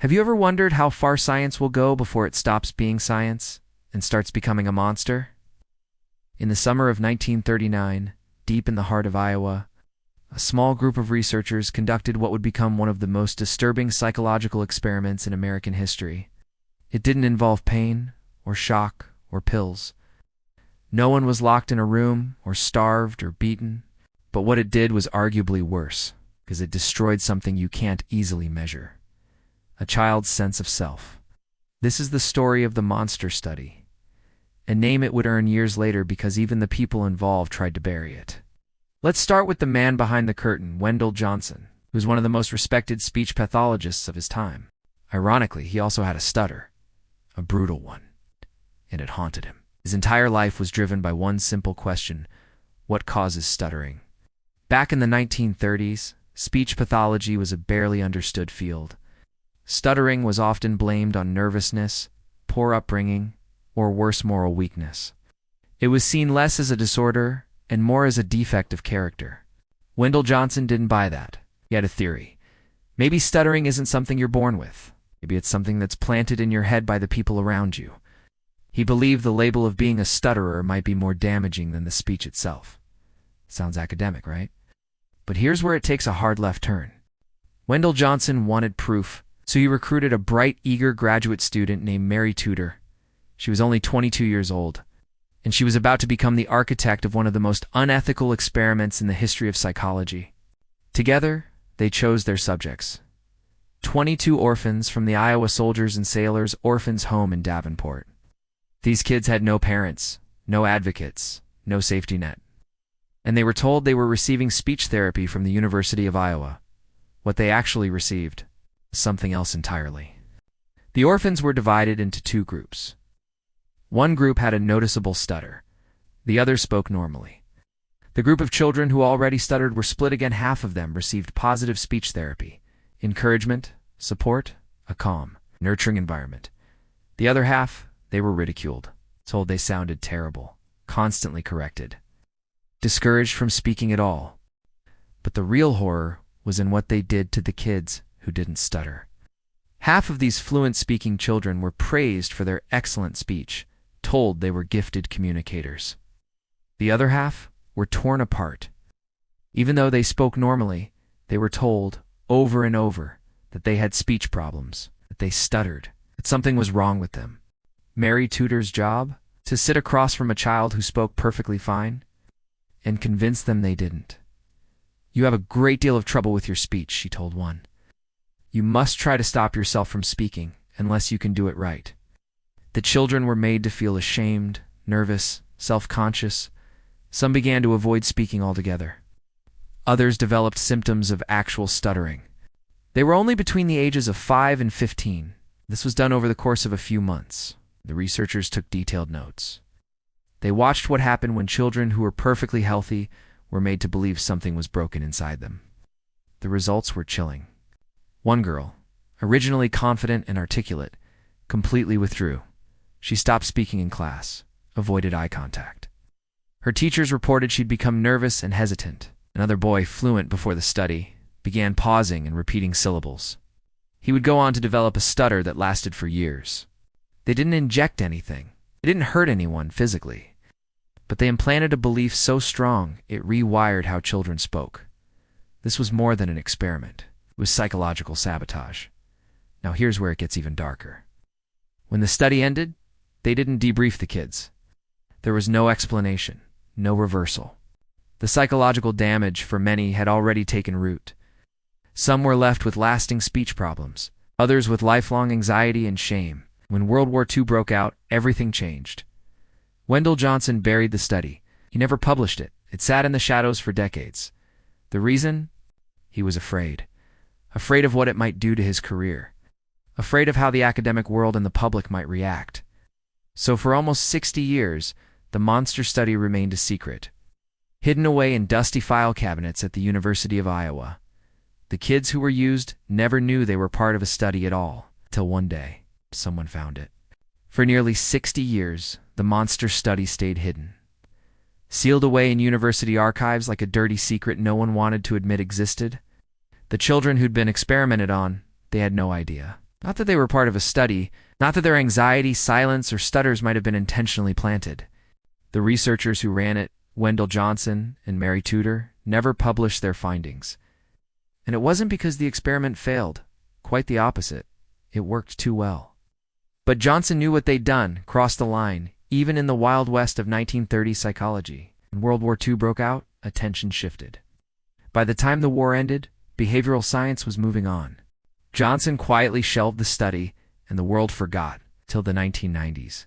Have you ever wondered how far science will go before it stops being science and starts becoming a monster? In the summer of 1939, deep in the heart of Iowa, a small group of researchers conducted what would become one of the most disturbing psychological experiments in American history. It didn't involve pain, or shock, or pills. No one was locked in a room, or starved, or beaten. But what it did was arguably worse, because it destroyed something you can't easily measure: a child's sense of self. This is the story of the monster study, a name it would earn years later because even the people involved tried to bury it. Let's start with the man behind the curtain, Wendell Johnson, who's one of the most respected speech pathologists of his time. Ironically, he also had a stutter, a brutal one, and it haunted him. His entire life was driven by one simple question: what causes stuttering? Back in the 1930s, speech pathology was a barely understood field. Stuttering was often blamed on nervousness, poor upbringing, or worse, moral weakness. It was seen less as a disorder and more as a defect of character. Wendell Johnson didn't buy that. He had a theory. Maybe stuttering isn't something you're born with. Maybe it's something that's planted in your head by the people around you. He believed the label of being a stutterer might be more damaging than the speech itself. Sounds academic, right? But here's where it takes a hard left turn. Wendell Johnson wanted proof, so he recruited a bright, eager graduate student named Mary Tudor. She was only 22 years old, and she was about to become the architect of one of the most unethical experiments in the history of psychology. Together, they chose their subjects: 22 orphans from the Iowa Soldiers and Sailors Orphans Home in Davenport. These kids had no parents, no advocates, no safety net. And they were told they were receiving speech therapy from the University of Iowa. What they actually received was something else entirely. The orphans were divided into two groups. One group had a noticeable stutter. The other spoke normally. The group of children who already stuttered were split again. Half of them received positive speech therapy, encouragement, support, a calm, nurturing environment. The other half, they were ridiculed, told they sounded terrible, constantly corrected, discouraged from speaking at all. But the real horror was in what they did to the kids who didn't stutter. Half of these fluent-speaking children were praised for their excellent speech, told they were gifted communicators. The other half were torn apart. Even though they spoke normally, they were told over and over that they had speech problems, that they stuttered, that something was wrong with them. Mary Tudor's job? To sit across from a child who spoke perfectly fine and convince them they didn't. "You have a great deal of trouble with your speech," she told one. "You must try to stop yourself from speaking unless you can do it right." The children were made to feel ashamed, nervous, self-conscious. Some began to avoid speaking altogether. Others developed symptoms of actual stuttering. They were only between the ages of 5 and 15. This was done over the course of a few months. The researchers took detailed notes. They watched what happened when children who were perfectly healthy were made to believe something was broken inside them. The results were chilling. One girl, originally confident and articulate, completely withdrew. She stopped speaking in class, avoided eye contact. Her teachers reported she'd become nervous and hesitant. Another boy, fluent before the study, began pausing and repeating syllables. He would go on to develop a stutter that lasted for years. They didn't inject anything. It didn't hurt anyone physically. But they implanted a belief so strong it rewired how children spoke. This was more than an experiment. It was psychological sabotage. Now here's where it gets even darker. When the study ended, they didn't debrief the kids. There was no explanation, no reversal. The psychological damage for many had already taken root. Some were left with lasting speech problems, others with lifelong anxiety and shame. When World War II broke out, everything changed. Wendell Johnson buried the study. He never published it. It sat in the shadows for decades. The reason? He was afraid. Afraid of what it might do to his career. Afraid of how the academic world and the public might react. So for almost 60 years, the monster study remained a secret, hidden away in dusty file cabinets at the University of Iowa. The kids who were used never knew they were part of a study at all, till one day, someone found it. For nearly 60 years, the monster study stayed hidden, sealed away in university archives like a dirty secret no one wanted to admit existed. The children who'd been experimented on, they had no idea. Not that they were part of a study, not that their anxiety, silence, or stutters might have been intentionally planted. The researchers who ran it, Wendell Johnson and Mary Tudor, never published their findings. And it wasn't because the experiment failed. Quite the opposite. It worked too well. But Johnson knew what they'd done, crossed the line, even in the Wild West of 1930 psychology. When World War II broke out, attention shifted. By the time the war ended, behavioral science was moving on. Johnson quietly shelved the study, and the world forgot, till the 1990s.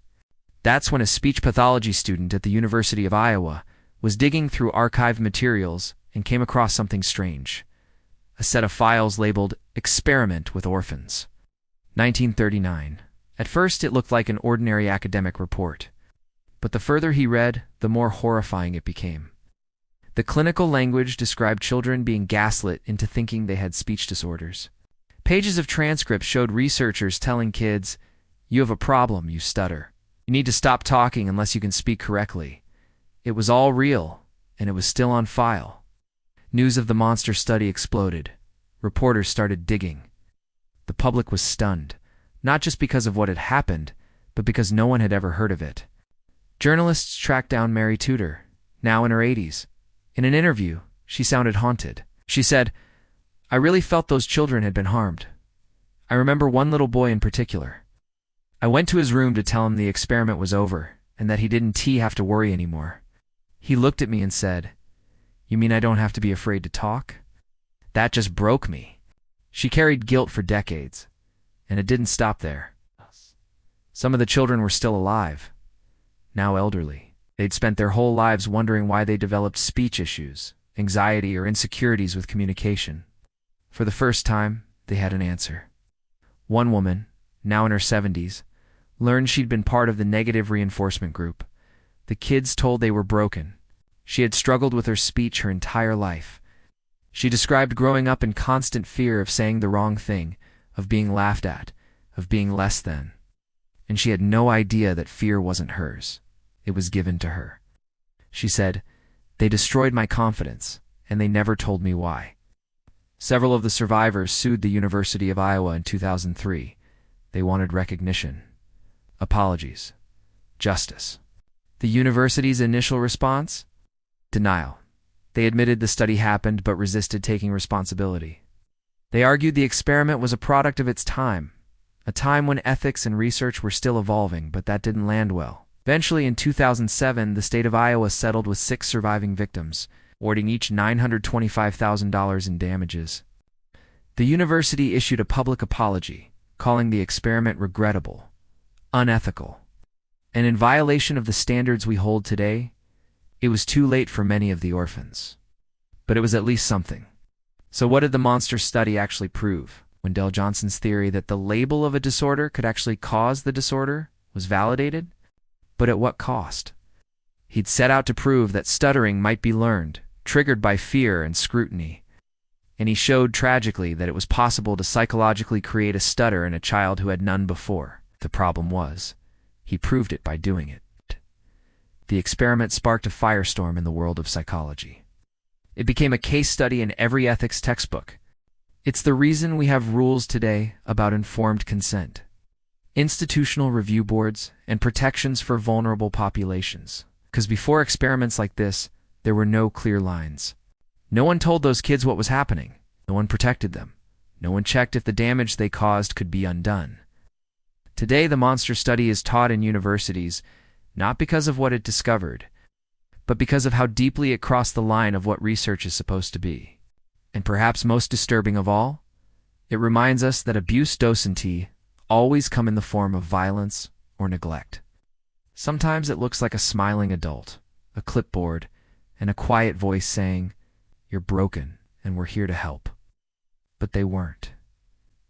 That's when a speech pathology student at the University of Iowa was digging through archived materials and came across something strange. A set of files labeled "Experiment with Orphans." 1939. At first it looked like an ordinary academic report. But the further he read, the more horrifying it became. The clinical language described children being gaslit into thinking they had speech disorders. Pages of transcripts showed researchers telling kids, "You have a problem, you stutter. You need to stop talking unless you can speak correctly." It was all real, and it was still on file. News of the monster study exploded. Reporters started digging. The public was stunned, not just because of what had happened, but because no one had ever heard of it. Journalists tracked down Mary Tudor, now in her 80s. In an interview, she sounded haunted. She said, "I really felt those children had been harmed. I remember one little boy in particular. I went to his room to tell him the experiment was over and that he didn't have to worry anymore. He looked at me and said, 'You mean I don't have to be afraid to talk?' That just broke me." She carried guilt for decades, and it didn't stop there. Some of the children were still alive, now elderly. They'd spent their whole lives wondering why they developed speech issues, anxiety, or insecurities with communication. For the first time, they had an answer. One woman, now in her 70s, learned she'd been part of the negative reinforcement group. The kids told they were broken. She had struggled with her speech her entire life. She described growing up in constant fear of saying the wrong thing, of being laughed at, of being less than. And she had no idea that fear wasn't hers. It was given to her. She said, "They destroyed my confidence, and they never told me why." Several of the survivors sued the University of Iowa in 2003. They wanted recognition, apologies, justice. The university's initial response? Denial. They admitted the study happened but resisted taking responsibility. They argued the experiment was a product of its time, a time when ethics and research were still evolving, but that didn't land well. Eventually, in 2007, the state of Iowa settled with 6 surviving victims, awarding each $925,000 in damages. The university issued a public apology, calling the experiment regrettable, unethical, and in violation of the standards we hold today. It was too late for many of the orphans. But it was at least something. So what did the monster study actually prove? Wendell Johnson's theory that the label of a disorder could actually cause the disorder was validated? But at what cost? He'd set out to prove that stuttering might be learned, triggered by fear and scrutiny. And he showed tragically that it was possible to psychologically create a stutter in a child who had none before. The problem was, he proved it by doing it. The experiment sparked a firestorm in the world of psychology. It became a case study in every ethics textbook. It's the reason we have rules today about informed consent, institutional review boards, and protections for vulnerable populations. Because before experiments like this, there were no clear lines. No one told those kids what was happening. No one protected them. No one checked if the damage they caused could be undone. Today, the monster study is taught in universities, not because of what it discovered, but because of how deeply it crossed the line of what research is supposed to be. And perhaps most disturbing of all, it reminds us that abuse docenti always come in the form of violence or neglect. Sometimes it looks like a smiling adult, a clipboard, and a quiet voice saying, "You're broken, and we're here to help." But they weren't.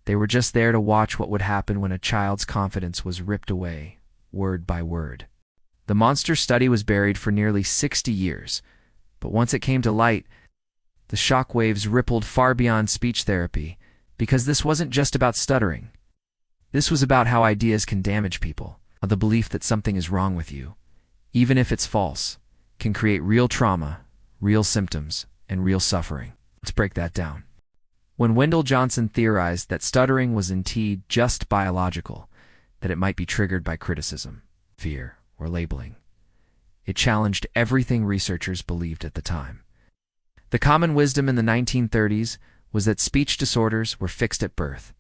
They were just there to watch what would happen when a child's confidence was ripped away, word by word. The monster study was buried for nearly 60 years, but once it came to light, the shock waves rippled far beyond speech therapy, because this wasn't just about stuttering. This was about how ideas can damage people, how the belief that something is wrong with you, even if it's false, can create real trauma, real symptoms, and real suffering. Let's break that down. When Wendell Johnson theorized that stuttering was indeed just biological, that it might be triggered by criticism, fear, or labeling, it challenged everything researchers believed at the time. The common wisdom in the 1930s was that speech disorders were fixed at birth,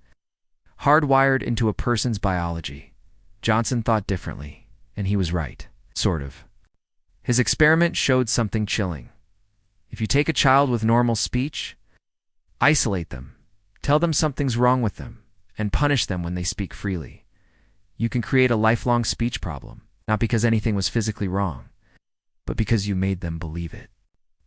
hardwired into a person's biology. Johnson thought differently, and he was right, sort of. His experiment showed something chilling. If you take a child with normal speech, isolate them, tell them something's wrong with them, and punish them when they speak freely, you can create a lifelong speech problem, not because anything was physically wrong, but because you made them believe it.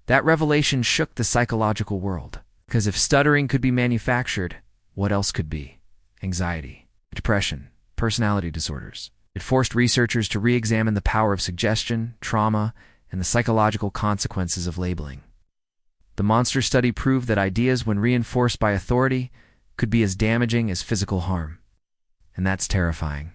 That revelation shook the psychological world, because if stuttering could be manufactured, what else could be? Anxiety, depression, personality disorders. It forced researchers to re-examine the power of suggestion, trauma, and the psychological consequences of labeling. The monster study proved that ideas, when reinforced by authority, could be as damaging as physical harm. And that's terrifying.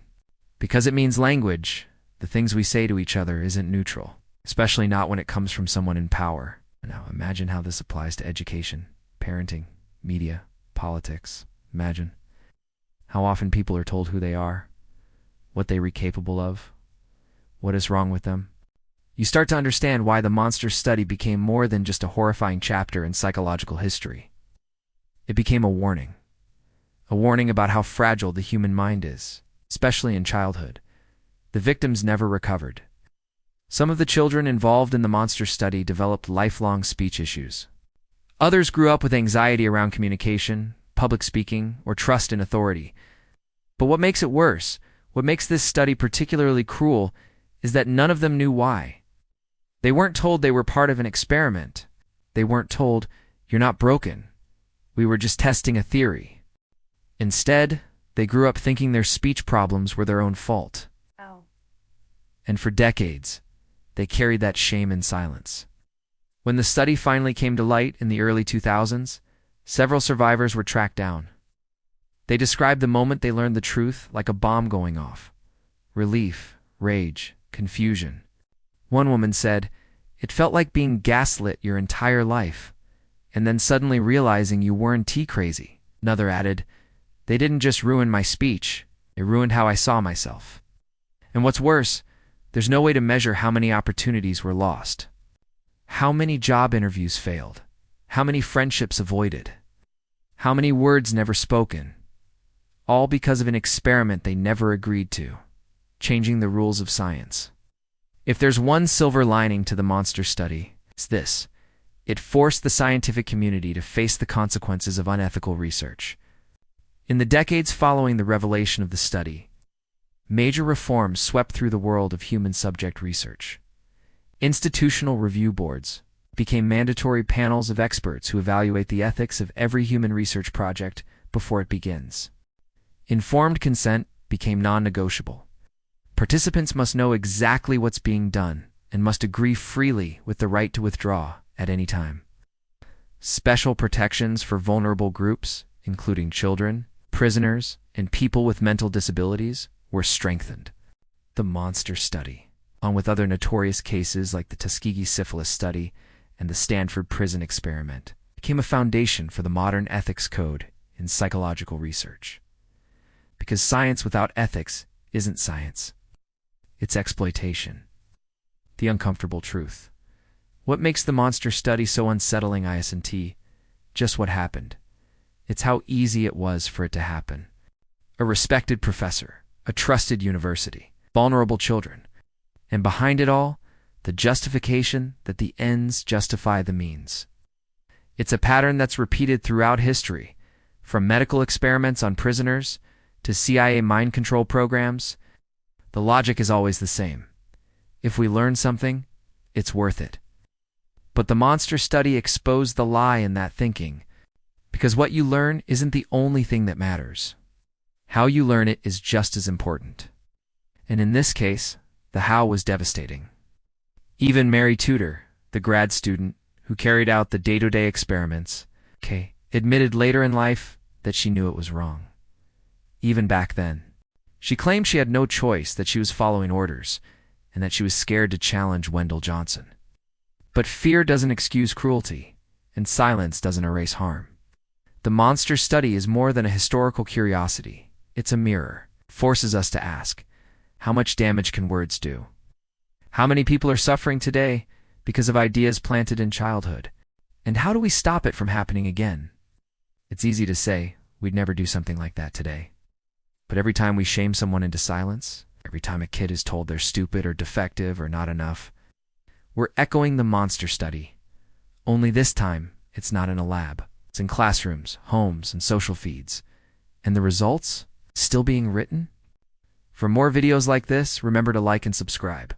Because it means language, the things we say to each other, isn't neutral, especially not when it comes from someone in power. Now, imagine how this applies to education, parenting, media, politics. Imagine how often people are told who they are, what they are capable of, what is wrong with them. You start to understand why the monster study became more than just a horrifying chapter in psychological history. It became a warning about how fragile the human mind is, especially in childhood. The victims never recovered. Some of the children involved in the monster study developed lifelong speech issues. Others grew up with anxiety around communication, public speaking, or trust in authority. But what makes it worse, what makes this study particularly cruel, is that none of them knew why. They weren't told they were part of an experiment. They weren't told, "You're not broken. We were just testing a theory." Instead, they grew up thinking their speech problems were their own fault. Oh. And for decades, they carried that shame in silence. When the study finally came to light in the early 2000s, several survivors were tracked down. They described the moment they learned the truth like a bomb going off. Relief, rage, confusion. One woman said, "It felt like being gaslit your entire life, and then suddenly realizing you weren't crazy." Another added, "They didn't just ruin my speech, they ruined how I saw myself." And what's worse, there's no way to measure how many opportunities were lost. How many job interviews failed? How many friendships avoided? How many words never spoken? All because of an experiment they never agreed to, changing the rules of science. If there's one silver lining to the monster study, it's this. It forced the scientific community to face the consequences of unethical research. In the decades following the revelation of the study, major reforms swept through the world of human subject research. Institutional review boards became mandatory panels of experts who evaluate the ethics of every human research project before it begins. Informed consent became non-negotiable. Participants must know exactly what's being done and must agree freely with the right to withdraw at any time. Special protections for vulnerable groups, including children, prisoners, and people with mental disabilities, were strengthened. The monster study, along with other notorious cases like the Tuskegee syphilis study and the Stanford prison experiment, became a foundation for the modern ethics code in psychological research. Because science without ethics isn't science. It's exploitation. The uncomfortable truth. What makes the monster study so unsettling isn't just what happened. It's how easy it was for it to happen. A respected professor, a trusted university, vulnerable children, and behind it all, the justification that the ends justify the means. It's a pattern that's repeated throughout history, from medical experiments on prisoners to CIA mind control programs. The logic is always the same. If we learn something, it's worth it. But the monster study exposed the lie in that thinking, because what you learn isn't the only thing that matters. How you learn it is just as important. And in this case, the how was devastating. Even Mary Tudor, the grad student who carried out the day-to-day experiments, admitted later in life that she knew it was wrong. Even back then, she claimed she had no choice, that she was following orders, and that she was scared to challenge Wendell Johnson. But fear doesn't excuse cruelty, and silence doesn't erase harm. The monster study is more than a historical curiosity. It's a mirror. It forces us to ask, how much damage can words do? How many people are suffering today because of ideas planted in childhood? And how do we stop it from happening again? It's easy to say, we'd never do something like that today. But every time we shame someone into silence, every time a kid is told they're stupid or defective or not enough, we're echoing the monster study. Only this time, it's not in a lab. It's in classrooms, homes, and social feeds. And the results? Still being written? For more videos like this, remember to like and subscribe.